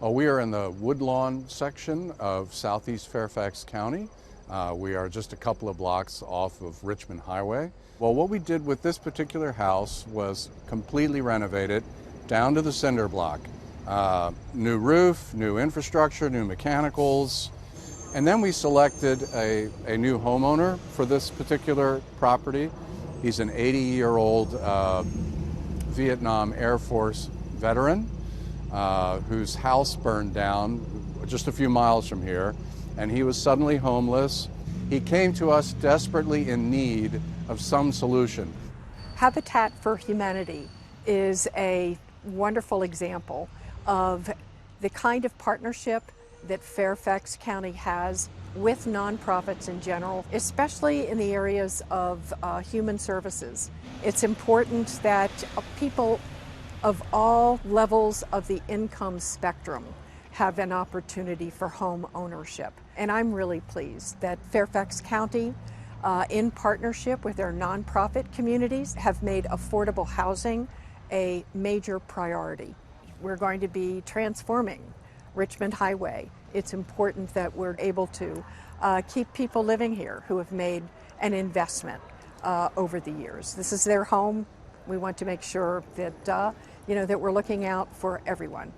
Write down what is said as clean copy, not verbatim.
We are in the Woodlawn section of southeast Fairfax County. We are just a couple of blocks off of Richmond Highway. Well, what we did with this particular house was completely renovate it down to the cinder block. New roof, new infrastructure, new mechanicals. And then we selected a new homeowner for this particular property. He's an 80-year-old Vietnam Air Force veteran whose house burned down just a few miles from here, and he was suddenly homeless. He came to us desperately in need of some solution. Habitat for Humanity is a wonderful example of the kind of partnership that Fairfax County has with nonprofits in general, especially in the areas of human services. It's important that people of all levels of the income spectrum have an opportunity for home ownership. And I'm really pleased that Fairfax County, in partnership with their nonprofit communities, have made affordable housing a major priority. We're going to be transforming Richmond Highway. It's important that we're able to keep people living here who have made an investment over the years. This is their home. We want to make sure that that we're looking out for everyone.